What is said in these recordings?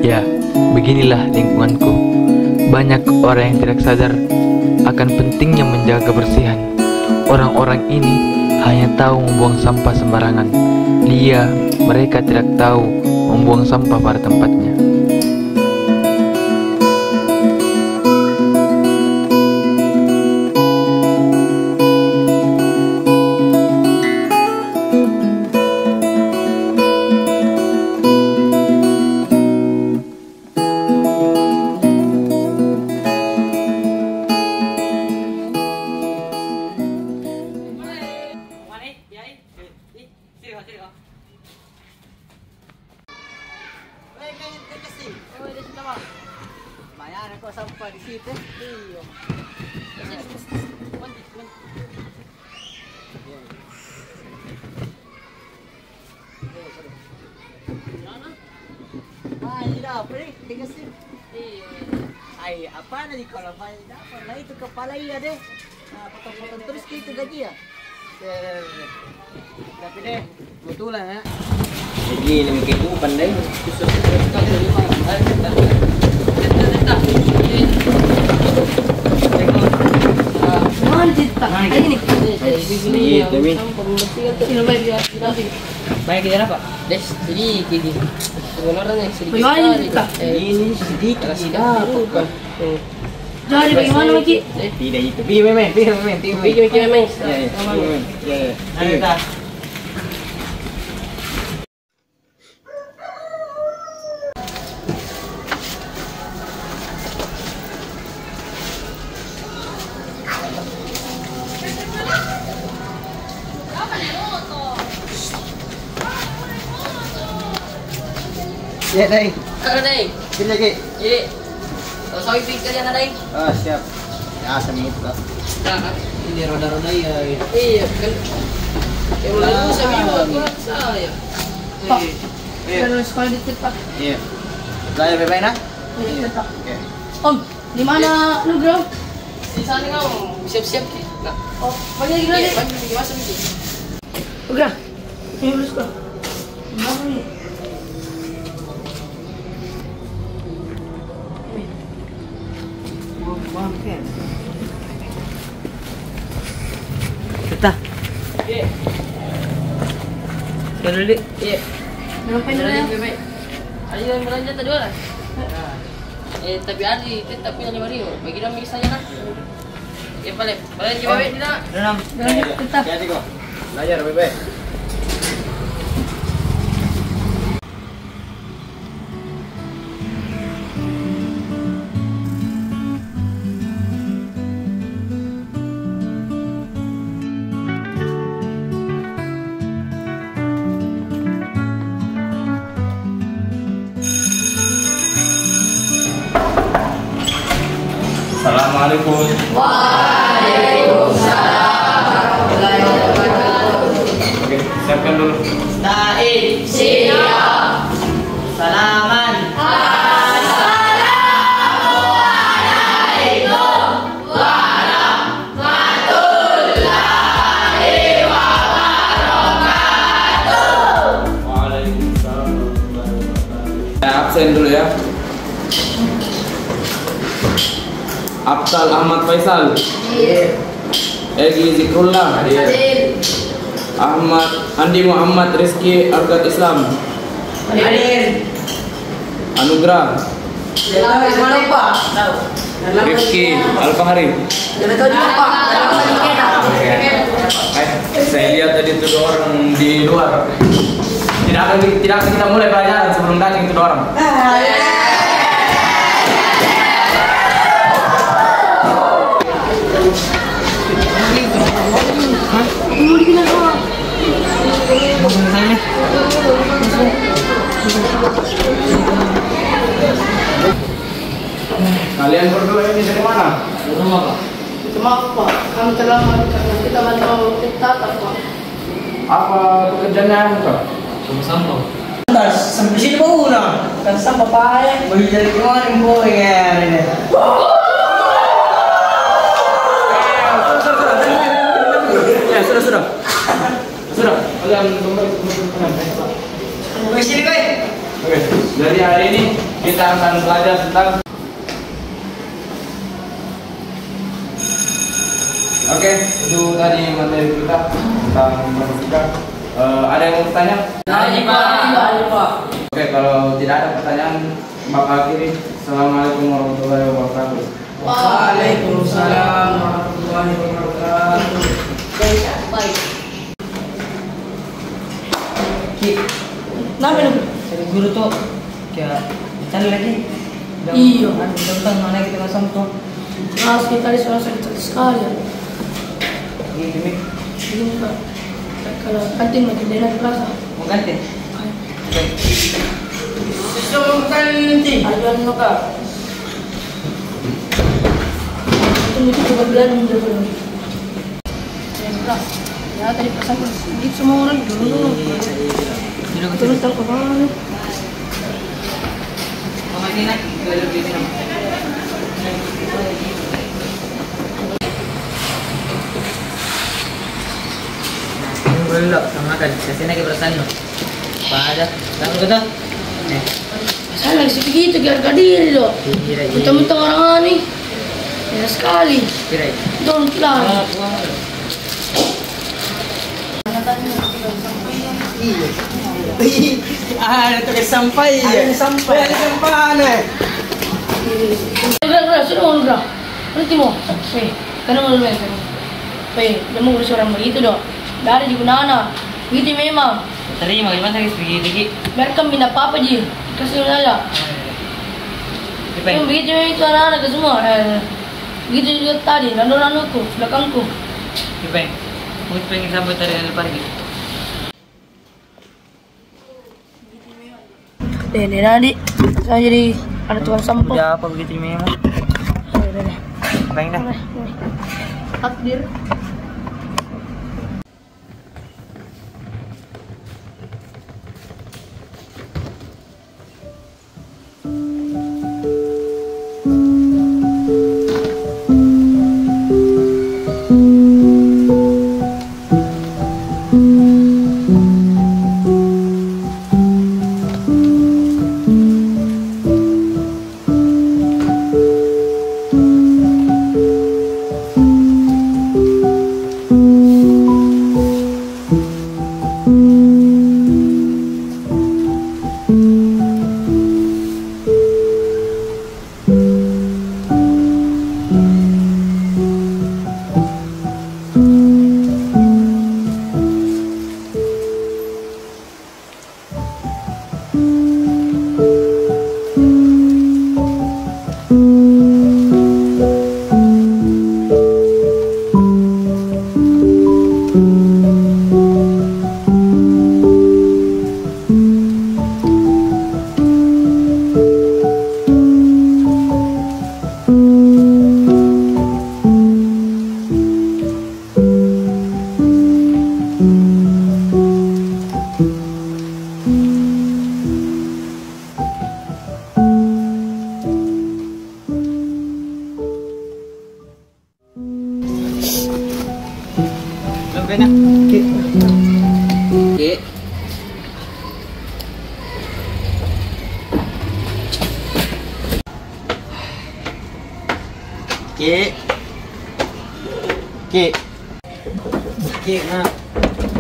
Ya, beginilah lingkunganku. Banyak orang yang tidak sadar akan pentingnya menjaga kebersihan. Orang-orang ini hanya tahu membuang sampah sembarangan. Mereka tidak tahu membuang sampah pada tempatnya. Lumayan kok sampah di situ. Iya. Ini apa nih? Tiga sih. Iya. Ay, apa nih kalau banyak dapat? Nah itu kepala iya deh. Nah, potong-potong terus gitu gaji ya. Tapi deh, betulan ya. Gini mungkin itu pandai. Banyak kita apa? Des, sedikit. Sebenarnya sedikit. Ini sedikit. Jadi bagaimana Maki? Tidak itu. Pilih memang. Ya. Ya, Dai. Ada deh. Sini lagi. Jadi, soal itu kalian ada deh. Ah, siap. Ya, seni itu lah. Nah, Ini roda-roda ya. iya kan. Yang lalu saya juga buat saya. Pak. Kalau sekolah di Tepak. Iya. Belajar baik-baik nah? Di Tepak. Oke. Om, di mana lu bro? Di sana kau siap-siap sih. Nah, Oh, pagi lagi deh. pagi masuk itu. Udah. Ini belum sekolah. Apa nih? Kita. Iya. Sekali dulu. Iya. Ngapain dulu ya? Baik. Ayo yang belanja tadi lah. Tapi Adi tetap punya 5.000. Bagi dong misalnya kan. Ya paling belanja tidak. Renam. Tetap. Hati-hati kok. Belajar baik-baik. Assalamualaikum. Oke, siapkan dulu. Taib. Siap. Salaman. Waalaikumsalam warahmatullahi wabarakatuh. Absen dulu ya. Abdal Ahmad Faisal. Egi Zikrullah. Ahmad Andi Muhammad Rizki Argat Islam. Anugrah. Rifki Al-Fahri. Saya lihat tadi itu dua orang di luar. Tidak akan kita mulai pelajaran sebelum datang itu dua orang. Kalian berdua ini dari mana? Di rumah, Pak. Maaf Pak, kami terlambat karena kita mau tatap Pak. Apa pekerjaannya, Pak? Sama sampah. Tas, sampai sini po na. Kan sampah pa eh. Bagi dari kemarin po ini. Ya, sudah. Kalian kembali. Bagi sini kau. Oke, dari hari ini kita akan belajar tentang. Oke, itu tadi materi kita tentang matematika. Ada yang mau bertanya? Ada, Pak. Oke, kalau tidak ada pertanyaan, Bapak akhiri. Assalamualaikum warahmatullahi wabarakatuh. Waalaikumsalam warahmatullahi wabarakatuh. Baik. Kenapa nih? Jadi guru tuh kayak cari lagi. Iya. Tentang mana kita nggak sampah. Kelas kita di sekolah sakit sekali ya. Gitu nih. Ini Pak. Kalau kantin makin enak kelas. Mau ganti? Semua kantin. Aduan lo Kak. Itu coba belanja dulu. Ya tadi pesan sedikit semua orang dulu. Terus tahu kemana? Belum sama kan. Sini lagi bertanya. Pada, tahu betul? Nih. Saya lagi seperti itu harga diri loh. Betul-betul orang ini. Ya sekali. Kira. Don't lie. Ada tuh sampai ya. Ada sampai nih. Gerak, sudah mau gerak. Nanti mau. Karena mau main. Dia mau urus orang begitu dong. Dari juga nana. Begitu memang. Terima gimana guys begitu. Biarkan bina apa Ji. Kasih nala. Yang begitu itu anak-anak semua. Begitu juga tadi. Nando-nandoku, belakangku. Gimana? Mau pengen sampai dari pagi. Dede tadi saya jadi ada tukang sampah. Udah apa begitu memang? Pengen dah. Takdir.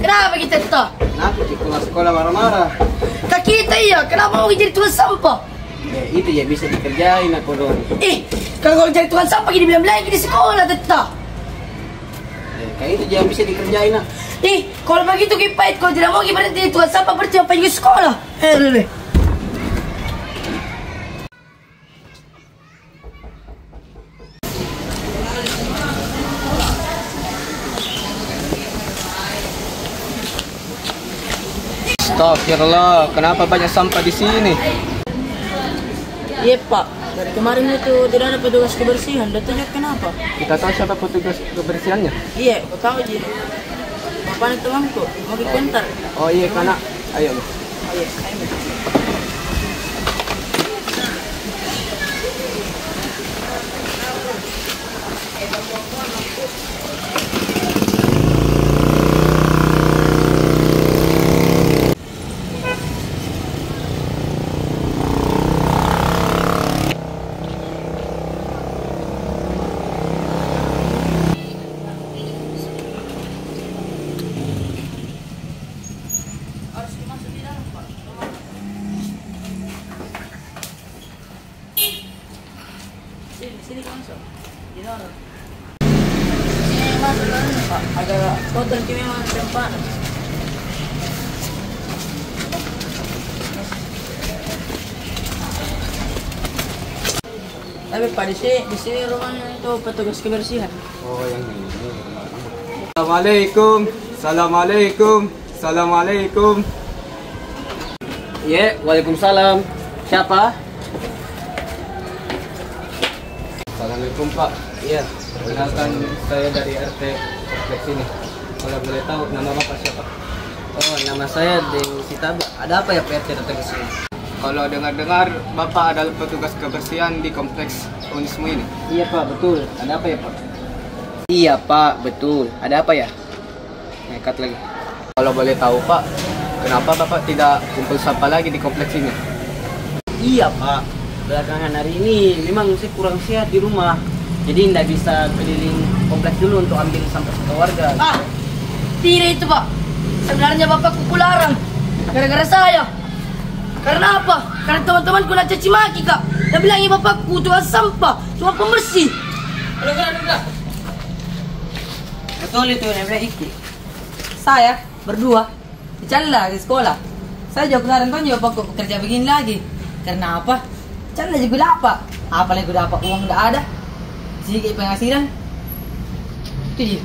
Kenapa kita itu? Kenapa di sekolah marah-marah? Tak kita iya, kenapa mau jadi tukang sampah? Itu ya bisa dikerjain aku dong. Kalau jadi tukang sampah gini bilang-bilang di sekolah tetap. Kayak itu yang bisa dikerjain lah. Kalau begitu kipait, kalau tidak mau gimana jadi tukang sampah berarti apa juga sekolah? Astagfirullah, kenapa banyak sampah di sini? Iya Pak, Dari kemarin itu tidak ada petugas kebersihan. Dan tunjuk kenapa? Kita tahu siapa petugas kebersihannya. Iya, kau tahu Ji. Apa temanku? Mau dikontar? Oh iya, karena ayo. Ayo, ayo. Harus masuk di dalam, Pak. Sini masuk. Di dalam. Sini masuk dalam, Pak. Agak kotor kimi memang tempat. Tapi Pak di sini rumahnya itu petugas kebersihan. Oh, yang ini. Assalamualaikum. Assalamualaikum. Assalamualaikum. Iya, waalaikumsalam. Siapa? Assalamualaikum Pak. Iya, perkenalkan saya dari RT kompleks ini. Kalau boleh tahu nama Bapak siapa? Oh, nama saya Deng Sitaba. Ada apa ya Pak RT datang ke sini? Kalau dengar-dengar Bapak adalah petugas kebersihan di kompleks Unismu ini. Iya Pak, betul. Ada apa ya Pak? Iya Pak, betul. Ada apa ya? Nekat lagi. Kalau boleh tahu Pak, kenapa Bapak tidak kumpul sampah lagi di kompleks ini? Iya Pak, belakangan hari ini memang saya kurang sehat di rumah. Jadi tidak bisa keliling kompleks dulu untuk ambil sampah warga. Ah, tidak itu Pak. Sebenarnya Bapak kuku larang gara-gara saya. Karena apa? Karena teman-temanku nak caci maki Kak. Dan bilangnya Bapakku tukang sampah, cuma pembersih. Enggak. Betul itu yang bilang Iki. Saya berdua dicela di sekolah. Saya juga kemarin kan juga Bapak kerja begini lagi. Karena apa? Cela juga apa? Apalagi udah apa uang nggak ada. Sedikit penghasilan. Itu dia.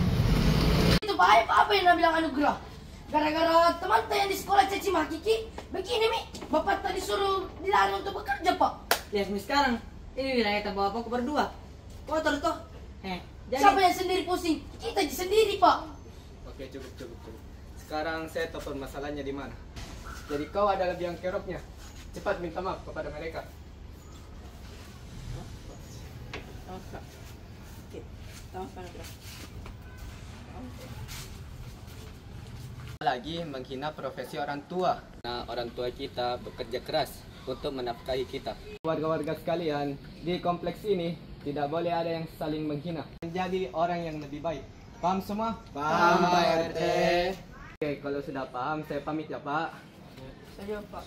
Itu Pak, apa yang nak bilang anugerah? Gara-gara teman yang di sekolah caci maki Ki, begini Mi, Bapak tadi suruh dilarang untuk bekerja Pak. Lihat nih sekarang. Ini wilayah tanpa Bapak berdua. Kotor toh. Siapa yang sendiri pusing? Kita sendiri Pak. Oke, cukup. Sekarang saya tahu permasalahannya di mana. Jadi kau adalah biang keroknya. Cepat minta maaf kepada mereka. Lagi menghina profesi orang tua. Nah, orang tua kita bekerja keras untuk menafkahi kita. Warga-warga sekalian, di kompleks ini tidak boleh ada yang saling menghina. Menjadi orang yang lebih baik. Paham semua? Paham, Pak RT. Oke, kalau sudah paham, saya pamit ya Pak. Saya Pak.